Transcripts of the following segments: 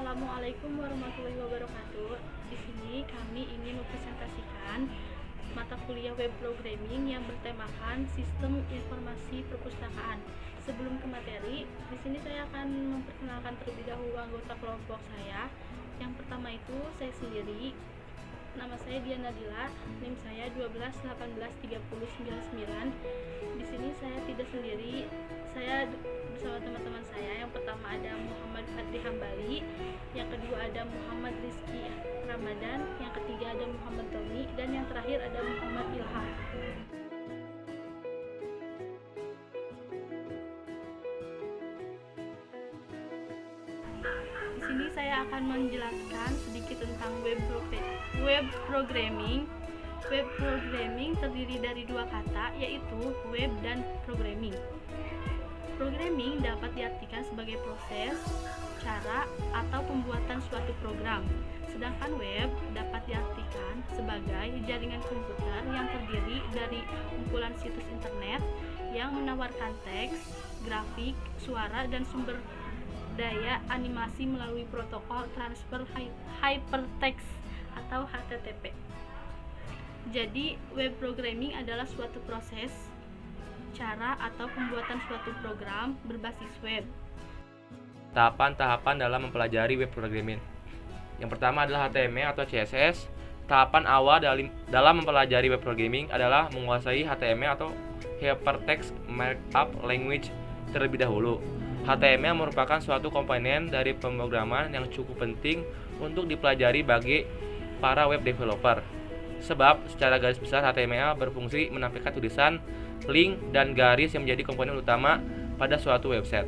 Assalamualaikum warahmatullahi wabarakatuh. Di sini kami ingin mempresentasikan mata kuliah web programming yang bertemakan sistem informasi perpustakaan. Sebelum ke materi, di sini saya akan memperkenalkan terlebih dahulu anggota kelompok saya. Yang pertama itu saya sendiri. Nama saya Diana Dila, NIM saya 12183099. Di sini saya tidak sendiri, saya bersama teman-teman saya. Yang pertama ada Muhammad Fadri Hambali, yang kedua ada Muhammad Rizky Ramadan, yang ketiga ada Muhammad Tommy, dan yang terakhir ada Muhammad Ilham. Di sini saya akan menjelaskan sedikit tentang web programming. Web programming terdiri dari dua kata, yaitu web dan programming. Programming dapat diartikan sebagai proses, cara, atau pembuatan suatu program. Sedangkan web dapat diartikan sebagai jaringan komputer yang terdiri dari kumpulan situs internet yang menawarkan teks, grafik, suara, dan sumber daya animasi melalui protokol transfer hypertext atau HTTP. Jadi, web programming adalah suatu proses, cara, atau pembuatan suatu program berbasis web. Tahapan-tahapan dalam mempelajari web programming. Yang pertama adalah HTML atau CSS. Tahapan awal dalam mempelajari web programming adalah menguasai HTML atau Hypertext Markup Language terlebih dahulu. HTML merupakan suatu komponen dari pemrograman yang cukup penting untuk dipelajari bagi para web developer. Sebab secara garis besar HTML berfungsi menampilkan tulisan, link, dan garis yang menjadi komponen utama pada suatu website.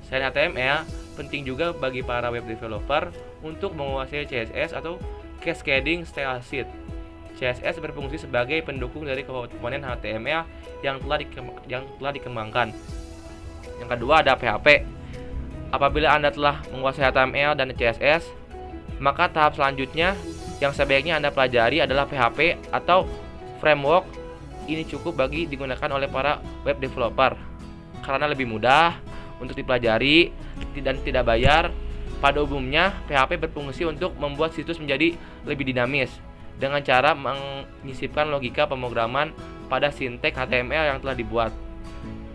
Selain HTML, penting juga bagi para web developer untuk menguasai CSS atau Cascading Style Sheet. CSS berfungsi sebagai pendukung dari komponen HTML yang telah dikembangkan. Yang kedua ada PHP. Apabila Anda telah menguasai HTML dan CSS, maka tahap selanjutnya yang sebaiknya Anda pelajari adalah PHP atau framework. Ini cukup bagi digunakan oleh para web developer karena lebih mudah untuk dipelajari dan tidak bayar. Pada umumnya, PHP berfungsi untuk membuat situs menjadi lebih dinamis dengan cara menyisipkan logika pemrograman pada sinteks HTML yang telah dibuat.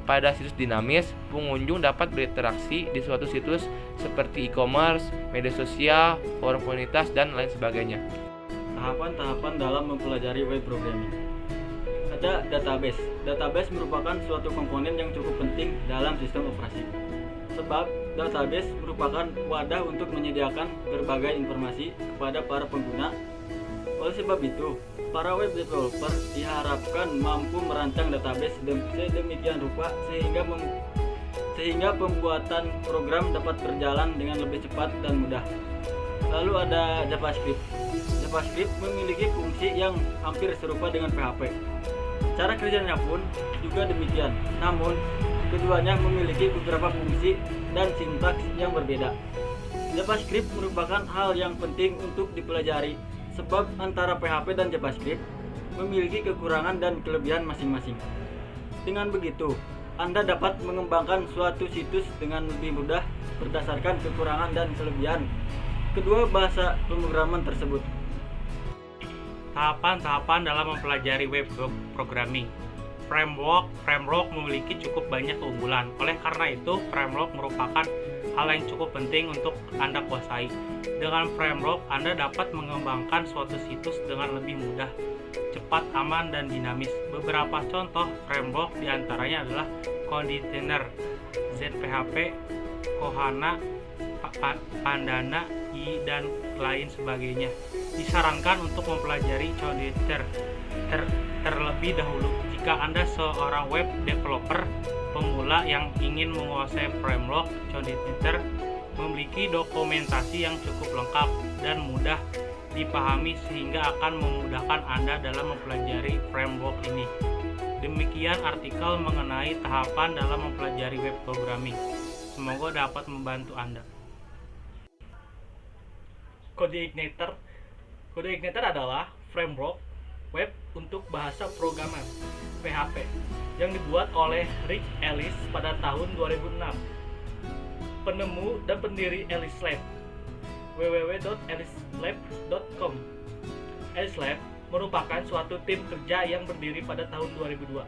Pada situs dinamis, pengunjung dapat berinteraksi di suatu situs seperti e-commerce, media sosial, forum komunitas, dan lain sebagainya. Tahapan-tahapan dalam mempelajari web programming. Ada database. Database merupakan suatu komponen yang cukup penting dalam sistem operasi. Sebab database merupakan wadah untuk menyediakan berbagai informasi kepada para pengguna. Oleh sebab itu, para web developer diharapkan mampu merancang database sedemikian rupa sehingga pembuatan program dapat berjalan dengan lebih cepat dan mudah. Lalu ada JavaScript. JavaScript memiliki fungsi yang hampir serupa dengan PHP. Cara kerjanya pun juga demikian. Namun, keduanya memiliki beberapa fungsi dan sintaks yang berbeda. JavaScript merupakan hal yang penting untuk dipelajari sebab antara PHP dan JavaScript memiliki kekurangan dan kelebihan masing-masing. Dengan begitu, Anda dapat mengembangkan suatu situs dengan lebih mudah berdasarkan kekurangan dan kelebihan kedua bahasa pemrograman tersebut. Tahapan-tahapan dalam mempelajari web programming. Framework memiliki cukup banyak keunggulan. Oleh karena itu, framework merupakan hal yang cukup penting untuk Anda kuasai. Dengan framework, Anda dapat mengembangkan suatu situs dengan lebih mudah, cepat, aman, dan dinamis. Beberapa contoh framework diantaranya adalah Container, ZPHP, Kohana, Pandana, dan lain sebagainya. Disarankan untuk mempelajari Container terlebih dahulu jika Anda seorang web developer pemula yang ingin menguasai framework. Container memiliki dokumentasi yang cukup lengkap dan mudah dipahami sehingga akan memudahkan Anda dalam mempelajari framework ini. Demikian artikel mengenai tahapan dalam mempelajari web programming. Semoga dapat membantu Anda. CodeIgniter adalah framework web untuk bahasa programan PHP yang dibuat oleh Rick Ellis pada tahun 2006. Penemu dan pendiri Ellis Lab. www.elislab.com. Elislab merupakan suatu tim kerja yang berdiri pada tahun 2002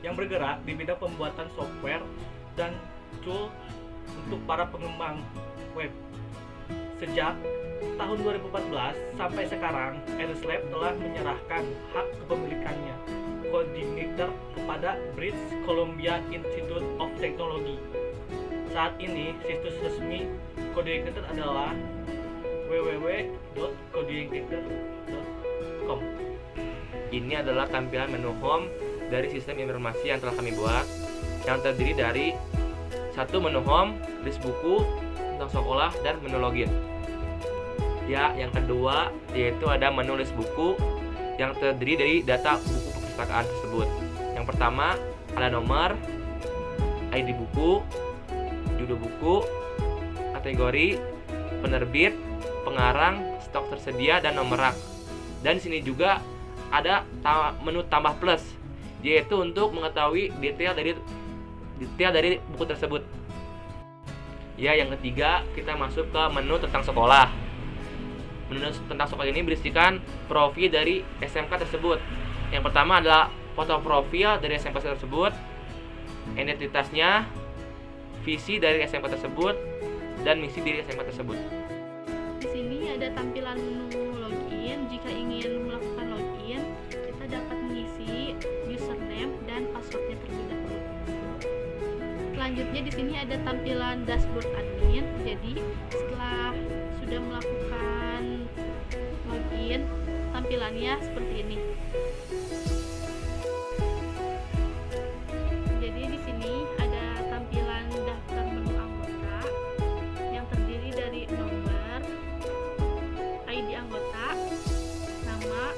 yang bergerak di bidang pembuatan software dan tool untuk para pengembang web. Sejak tahun 2014 sampai sekarang, Elislab telah menyerahkan hak kepemilikannya Codeigniter kepada British Columbia Institute of Technology. Saat ini, situs resmi Codeigniter adalah www.codeigniter.com. Ini adalah tampilan menu home dari sistem informasi yang telah kami buat, yang terdiri dari satu menu home, list buku tentang sekolah, dan menu login. Ya, yang kedua yaitu ada menu list buku yang terdiri dari data buku perpustakaan tersebut. Yang pertama ada nomor, ID buku, judul buku, kategori, penerbit, pengarang, stok tersedia, dan nomor rak. Dan di sini juga ada menu tambah plus, yaitu untuk mengetahui detail dari buku tersebut. Ya, yang ketiga kita masuk ke menu tentang sekolah. Menu tentang sekolah ini berisikan profil dari SMK tersebut. Yang pertama adalah foto profil dari SMK tersebut, identitasnya, visi dari SMK tersebut, dan misi dari SMK tersebut. Di sini ada tampilan menu login. Jika ingin melakukan login, kita dapat mengisi username dan passwordnya terlebih dahulu. Selanjutnya di sini ada tampilan dashboard admin. Jadi setelah sudah melakukan login, tampilannya seperti ini. Jadi di sini ada tampilan daftar menu anggota yang terdiri dari nomor, ID anggota, nama,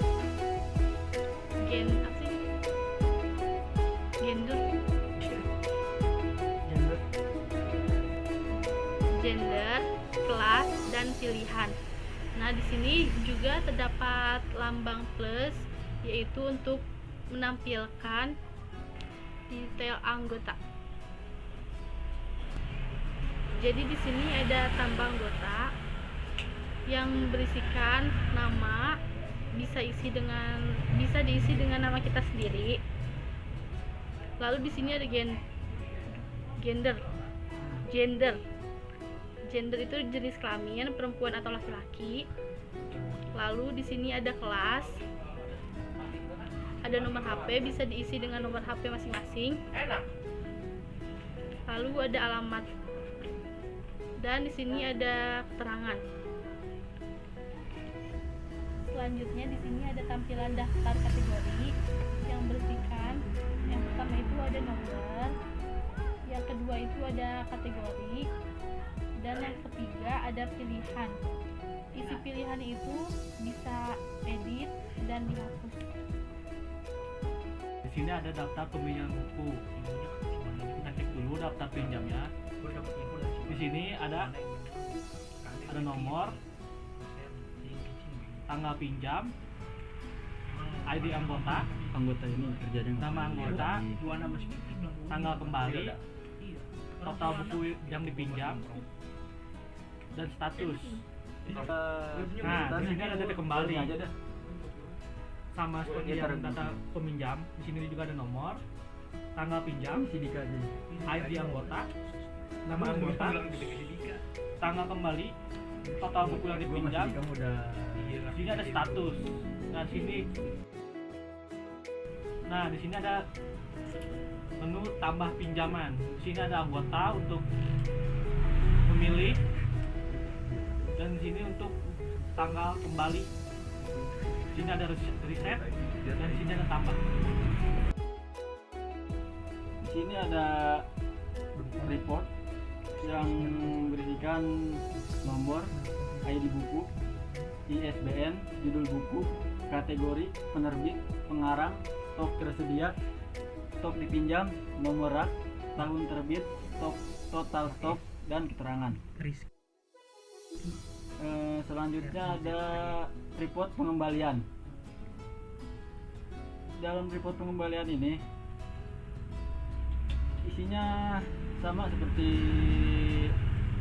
gender, kelas, dan pilihan. Nah, di sini juga terdapat lambang plus, yaitu untuk menampilkan detail anggota. Jadi di sini ada tambah anggota yang berisikan nama, bisa diisi dengan nama kita sendiri. Lalu di sini ada gender itu jenis kelamin, perempuan atau laki-laki. Lalu di sini ada kelas, ada nomor HP, bisa diisi dengan nomor HP masing-masing. Lalu ada alamat, dan di sini ada keterangan. Selanjutnya di sini ada tampilan daftar kategori yang berisikan, yang pertama itu ada nomor, yang kedua itu ada kategori, dan yang ketiga ada pilihan. Isi pilihan itu bisa edit dan dihapus. Di sini ada daftar peminjam buku. Kita cek dulu daftar pinjamnya. Di sini ada nomor, tanggal pinjam, ID anggota ini kerjanya nama anggota, tanggal kembali, total buku yang dipinjam, dan status. Nah, di sini ada data kembali sama seperti yang data peminjam. Di sini juga ada nomor, tanggal pinjam, ID anggota, nama anggota, tanggal kembali, total buku yang dipinjam. Di sini ada status. Nah, di sini ada menu tambah pinjaman. Di sini ada anggota untuk memilih, dan di sini untuk tanggal kembali. Di sini ada reset, dan di sini ada tambah. Di sini ada report yang berisikan nomor, ID buku, ISBN, judul buku, kategori, penerbit, pengarang, stok tersedia, stok dipinjam, nomor rak, tahun terbit, total stok, dan keterangan. Selanjutnya ada report pengembalian. Dalam report pengembalian ini isinya sama seperti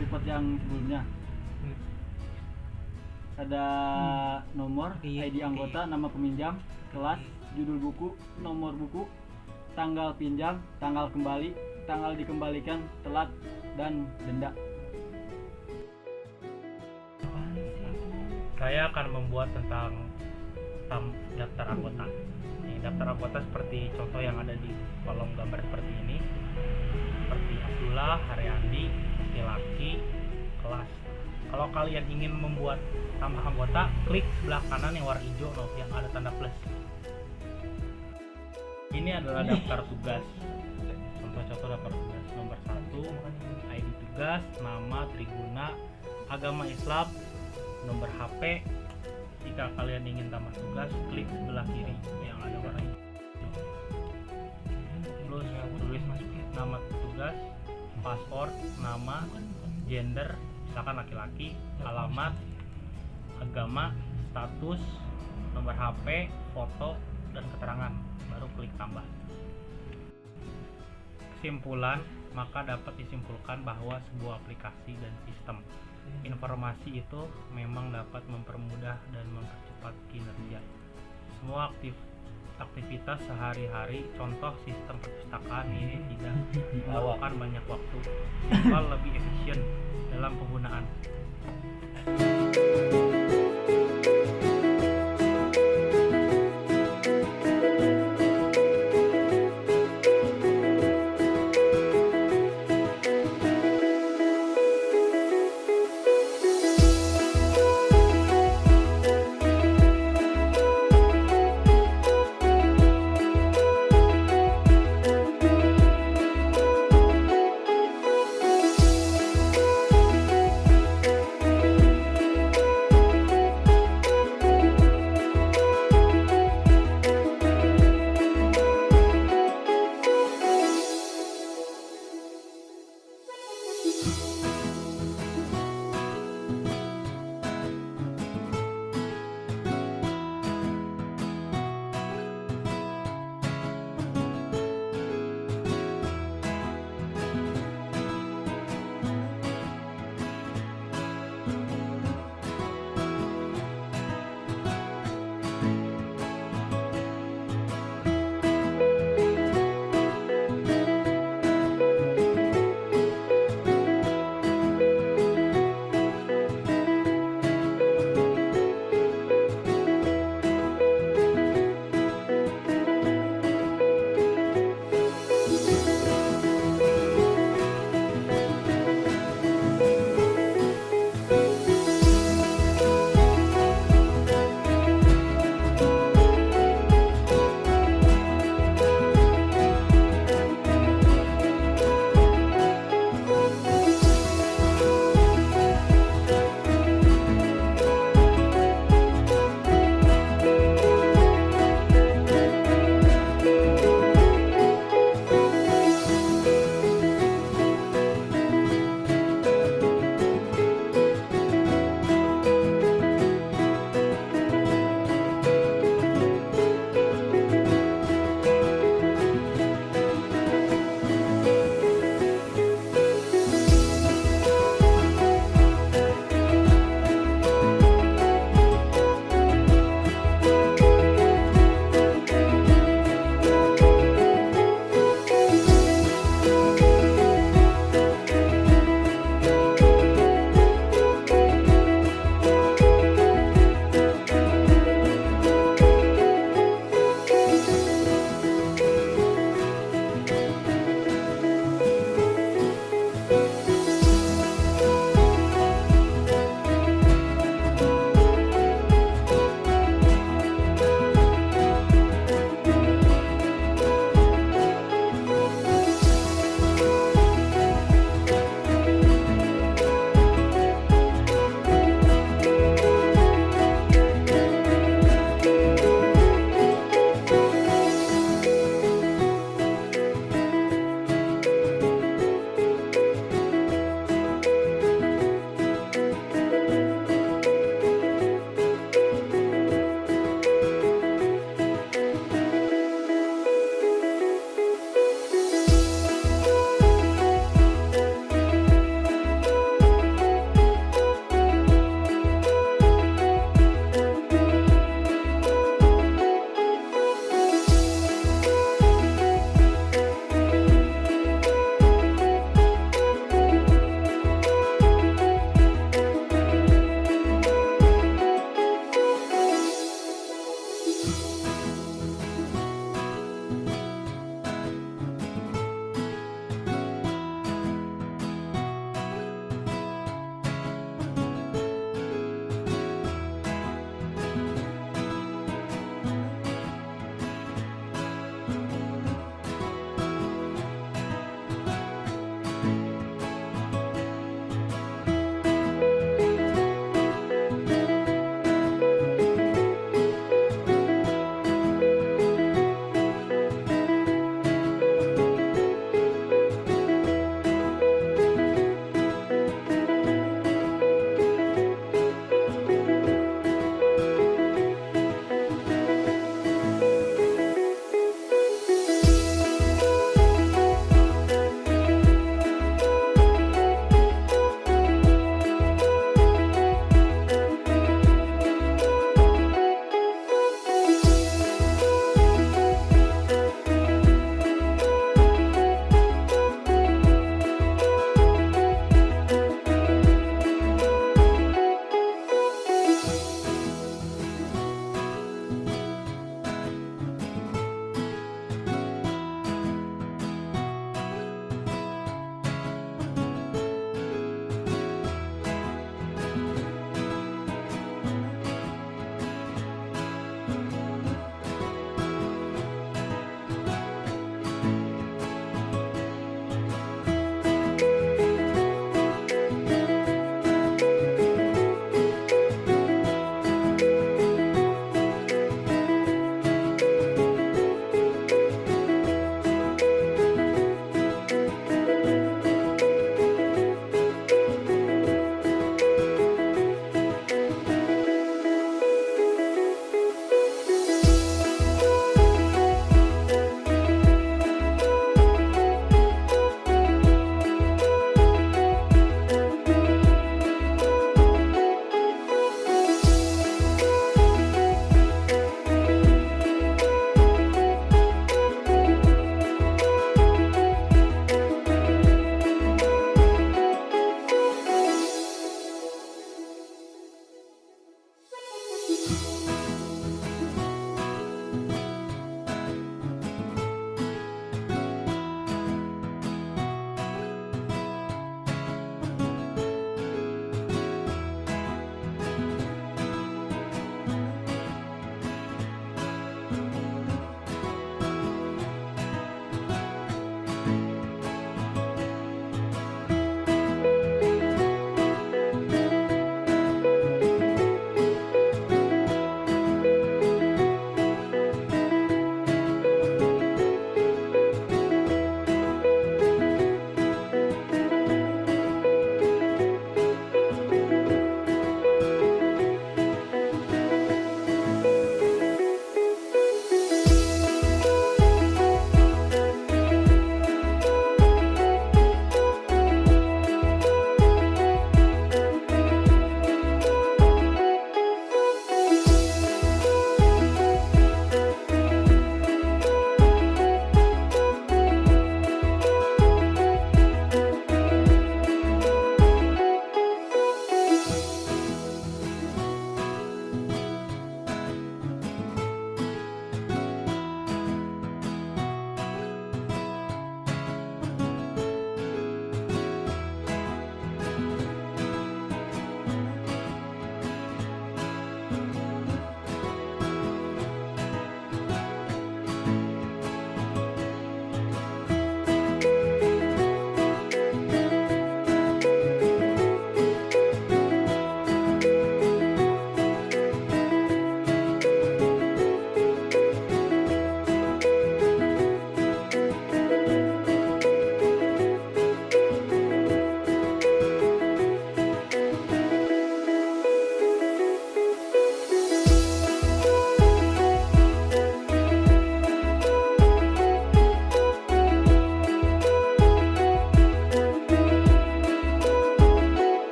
report yang sebelumnya. Ada nomor, ID anggota, nama peminjam, kelas, judul buku, nomor buku, tanggal pinjam, tanggal kembali, tanggal dikembalikan, telat, dan denda. Saya akan membuat tentang daftar anggota. Ini daftar anggota seperti contoh yang ada di kolom gambar seperti ini. Seperti Abdullah, Haryandi, laki-laki, kelas. Kalau kalian ingin membuat tambah anggota, klik sebelah kanan yang warna hijau yang ada tanda plus. Ini adalah daftar tugas. Contoh-contoh daftar tugas. Nomor 1, ID tugas, nama, triguna, agama Islam, nomor HP. Jika kalian ingin tambah tugas, klik sebelah kiri yang ada warna hijau. Terus tulis nama tugas, password, nama, gender, misalkan laki-laki, alamat, agama, status, nomor HP, foto, dan keterangan. Baru klik tambah. Kesimpulan, maka dapat disimpulkan bahwa sebuah aplikasi dan sistem informasi itu memang dapat mempermudah dan mempercepat kinerja semua aktivitas sehari-hari. Contoh sistem perpustakaan ini tidak memerlukan banyak waktu, sehingga lebih efisien dalam penggunaan.